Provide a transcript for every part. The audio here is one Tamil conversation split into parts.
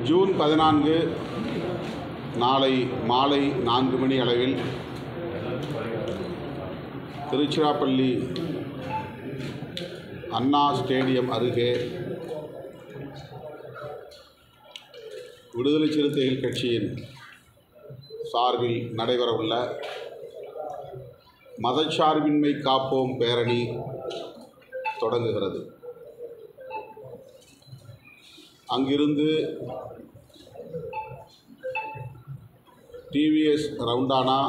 ஜூன் 14 நாளை மாலை 4 மணி அளவில் திருச்சிராப்பள்ளி அண்ணா ஸ்டேடியம் அருகே விடுதலை சிறுத்தைகள் கட்சியின் சார்பில் நடைபெறவுள்ள மதச்சார்பின்மை காப்போம் பேரணி தொடங்குகிறது. அங்கிருந்து டிவிஎஸ் ரவுண்டானா,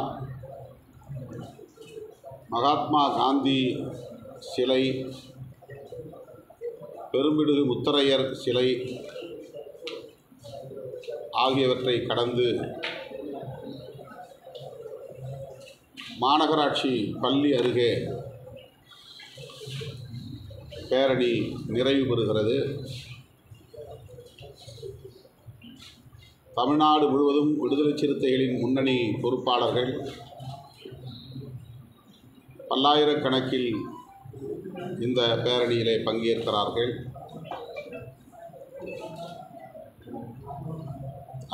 மகாத்மா காந்தி சிலை, பெரும்பிடுகு முத்தரையர் சிலை ஆகியவற்றை கடந்து மாநகராட்சி பள்ளி அருகே பேரணி நிறைவு பெறுகிறது. தமிழ்நாடு முழுவதும் விடுதலை சிறுத்தைகளின் முன்னணி பொறுப்பாளர்கள் பல்லாயிரக்கணக்கில் இந்த பேரணியிலே பங்கேற்கிறார்கள்.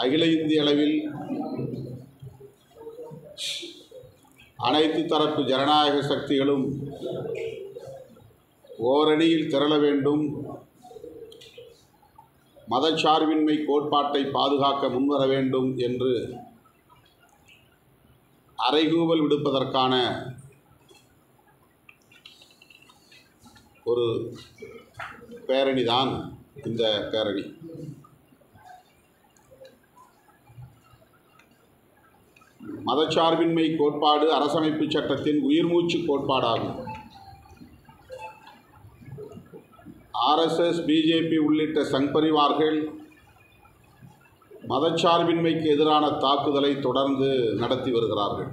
அகில இந்திய அளவில் அனைத்து தரப்பு ஜனநாயக சக்திகளும் ஓரணியில் திரள வேண்டும், மதச்சார்பின்மை கோட்பாட்டை பாதுகாக்க முன்வர வேண்டும் என்று அறைகூவல் விடுப்பதற்கான ஒரு பேரணிதான் இந்த பேரணி. மதச்சார்பின்மை கோட்பாடு அரசமைப்பு சட்டத்தின் உயிர்மூச்சு கோட்பாடாகும். ஆர்எஸ்எஸ், பிஜேபி உள்ளிட்ட சங் பரிவார்கள் மதச்சார்பின்மைக்கு எதிரான தாக்குதலை தொடர்ந்து நடத்தி வருகிறார்கள்.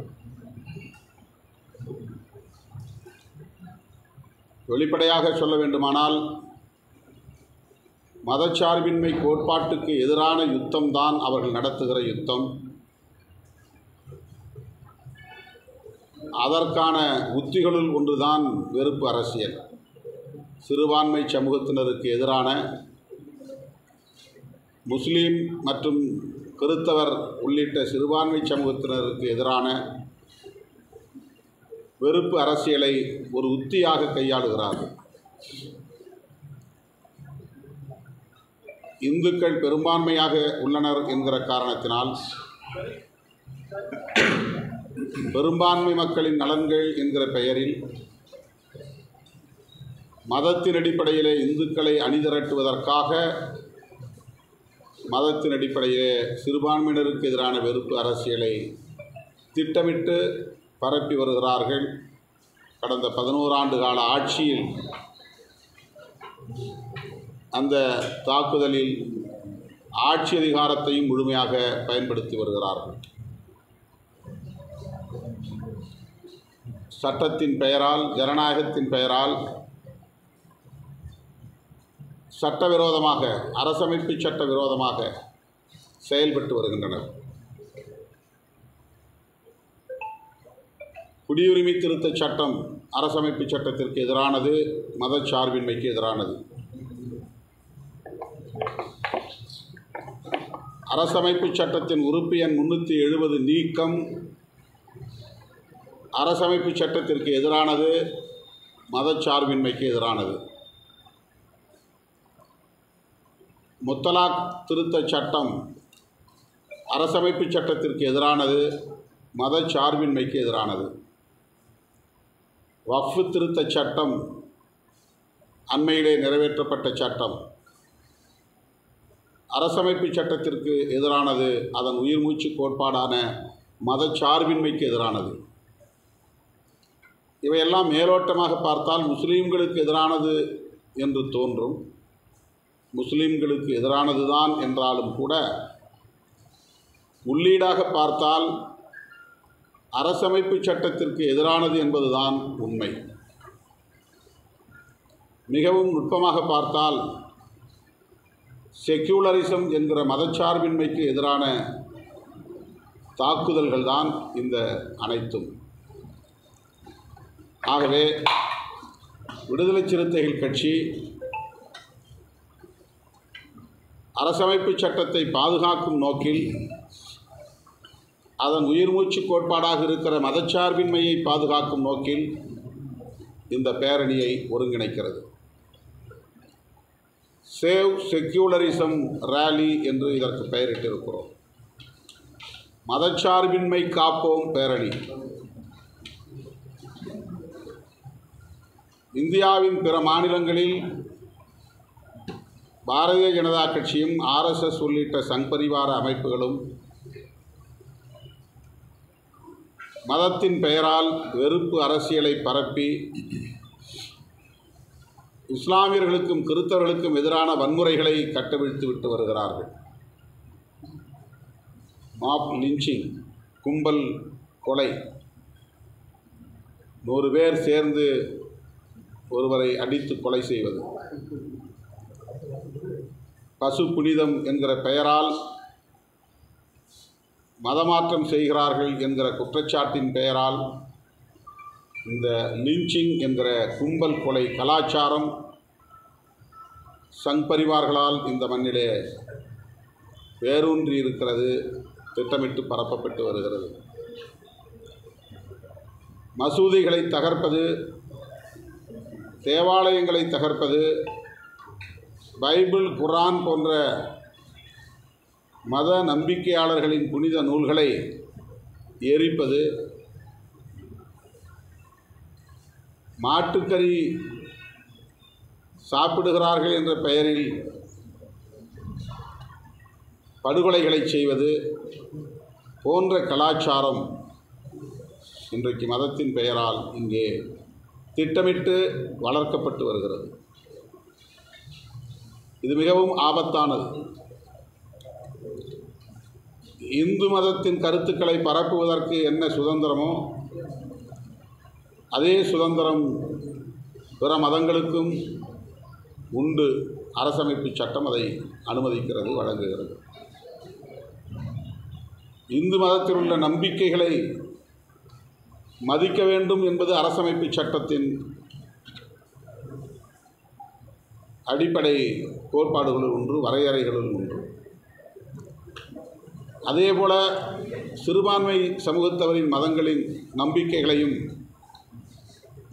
வெளிப்படையாக சொல்ல வேண்டுமானால் மதச்சார்பின்மை கோட்பாட்டுக்கு எதிரான யுத்தம்தான் அவர்கள் நடத்துகிற யுத்தம். அதற்கான உத்திகளுள் ஒன்றுதான் வெறுப்பு அரசியல். சிறுபான்மை சமூகத்தினருக்கு எதிரான, முஸ்லீம் மற்றும் கிறித்தவர் உள்ளிட்ட சிறுபான்மை சமூகத்தினருக்கு எதிரான வெறுப்பு அரசியலை ஒரு உத்தியாக கையாளுகிறார்கள். இந்துக்கள் பெரும்பான்மையாக உள்ளனர் என்கிற காரணத்தினால் பெரும்பான்மை மக்களின் நலன்கள் என்கிற பெயரில் மதத்தின் அடிப்படையிலே இந்துக்களை அணிதிரட்டுவதற்காக மதத்தின் அடிப்படையிலே சிறுபான்மையினருக்கு எதிரான வெறுப்பு அரசியலை திட்டமிட்டு பரப்பி வருகிறார்கள். கடந்த 11 ஆண்டு கால ஆட்சியில் அந்த தாக்குதலில் ஆட்சி அதிகாரத்தையும் முழுமையாக பயன்படுத்தி வருகிறார்கள். சட்டத்தின் பெயரால், ஜனநாயகத்தின் பெயரால் சட்டவிரோதமாக, அரசமைப்பு சட்ட விரோதமாக செயல்பட்டு வருகின்றனர். குடியுரிமை திருத்த சட்டம் அரசமைப்பு சட்டத்திற்கு எதிரானது, மதச்சார்பின்மைக்கு எதிரானது. அரசமைப்பு சட்டத்தின் உறுப்பு எண் 370 நீக்கம் அரசமைப்பு சட்டத்திற்கு எதிரானது, மதச்சார்பின்மைக்கு எதிரானது. முத்தலாக் திருத்த சட்டம் அரசமைப்பு சட்டத்திற்கு எதிரானது, மதச்சார்பின்மைக்கு எதிரானது. வக்ஃப் திருத்த சட்டம் அண்மையிலே நிறைவேற்றப்பட்ட சட்டம் அரசமைப்பு சட்டத்திற்கு எதிரானது, அதன் உயிர்மூச்சு கோட்பாடான மதச்சார்பின்மைக்கு எதிரானது. இவையெல்லாம் மேலோட்டமாக பார்த்தால் முஸ்லீம்களுக்கு எதிரானது என்று தோன்றும். முஸ்லீம்களுக்கு எதிரானது தான் என்றாலும் கூட உள்ளீடாக பார்த்தால் அரசமைப்பு சட்டத்திற்கு எதிரானது என்பதுதான் உண்மை. மிகவும் நுட்பமாக பார்த்தால் செக்யூலரிசம் என்கிற மதச்சார்பின்மைக்கு எதிரான தாக்குதல்கள் தான் இந்த அனைத்தும். ஆகவே விடுதலை சிறுத்தைகள் கட்சி அரசமைப்பு சட்டத்தை பாதுகாக்கும் நோக்கில் அதன் உயிர்மூச்சு கோட்பாடாக இருக்கிற மதச்சார்பின்மையை பாதுகாக்கும் நோக்கில் இந்த பேரணியை ஒருங்கிணைக்கிறது. சேவ் செக்யூலரிசம் ரேலி என்று இதற்கு பெயரிட்டிருக்கிறோம். மதச்சார்பின்மை காப்போம் பேரணி. இந்தியாவின் பிற மாநிலங்களில் பாரதிய ஜனதா கட்சியும் RSS உள்ளிட்ட சங் பரிவார அமைப்புகளும் மதத்தின் பெயரால் வெறுப்பு அரசியலை பரப்பி இஸ்லாமியர்களுக்கும் கிறிஸ்தவர்களுக்கும் எதிரான வன்முறைகளை கட்டவிழ்த்து விட்டு வருகிறார்கள். மாப் லிஞ்சிங், கும்பல் கொலை, 100 பேர் சேர்ந்து ஒருவரை அடித்து கொலை செய்வது, பசு புனிதம் என்கிற பெயரால் மதமாற்றம் செய்கிறார்கள் என்கிற குற்றச்சாட்டின் பெயரால் இந்த லிஞ்சிங் என்கிற கும்பல் கொலை கலாச்சாரம் சங் பரிவார்களால் இந்த மண்ணிலே வேரூன்றி இருக்கிறது, திட்டமிட்டு பரப்பப்பட்டு வருகிறது. மசூதிகளை தகர்ப்பது, தேவாலயங்களை தகர்ப்பது, பைபிள், குர்ஆன் போன்ற மத நம்பிக்கையாளர்களின் புனித நூல்களை எரிப்பது, மாட்டுக்கறி சாப்பிடுகிறார்கள் என்ற பெயரில் படுகொலைகளை செய்வது போன்ற கலாச்சாரம் இன்றைக்கு மதத்தின் பெயரால் இங்கே திட்டமிட்டு வளர்க்கப்பட்டு வருகிறது. இது மிகவும் ஆபத்தானது. இந்து மதத்தின் கருத்துக்களை பரப்புவதற்கு என்ன சுதந்திரமோ அதே சுதந்திரம் பிற மதங்களுக்கும் உண்டு. அரசமைப்பு சட்டம் அதை அனுமதிக்கிறது, வழங்குகிறது. இந்து மதத்தில் உள்ள நம்பிக்கைகளை மதிக்க வேண்டும் என்பது அரசமைப்பு சட்டத்தின் அடிப்படை கோட்பாடுகளில் ஒன்று, வரையறைகளில் ஒன்று. அதேபோல சிறுபான்மை சமூகத்தவரின் மதங்களின் நம்பிக்கைகளையும்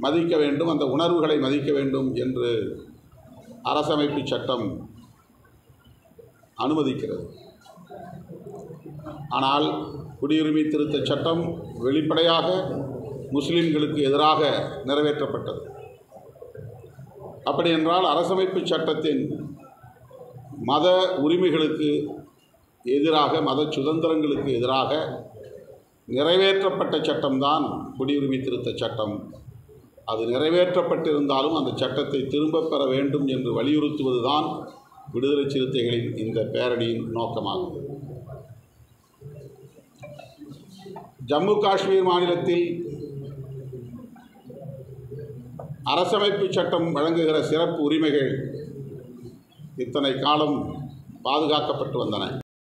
மதிக்க வேண்டும், அந்த உணர்வுகளை மதிக்க வேண்டும் என்று அரசமைப்பு சட்டம் அனுமதிக்கிறது. ஆனால் குடியுரிமை திருத்தச் சட்டம் வெளிப்படையாக முஸ்லிம்களுக்கு எதிராக நிறைவேற்றப்பட்டது. அப்படி என்றால் அரசமைப்பு சட்டத்தின் மத உரிமைகளுக்கு எதிராக, மத சுதந்திரங்களுக்கு எதிராக நிறைவேற்றப்பட்ட சட்டம்தான் குடியுரிமை திருத்தச் சட்டம். அது நிறைவேற்றப்பட்டிருந்தாலும் அந்த சட்டத்தை திரும்பப் பெற வேண்டும் என்று வலியுறுத்துவதுதான் விடுதலை சிறுத்தைகளின் இந்த பேரணியின் நோக்கமாகும். ஜம்மு காஷ்மீர் மாநிலத்தில் அரசமைப்பு சட்டம் வழங்குகிற சிறப்பு உரிமைகள் இத்தனை காலம் பாதுகாக்கப்பட்டு வந்தன.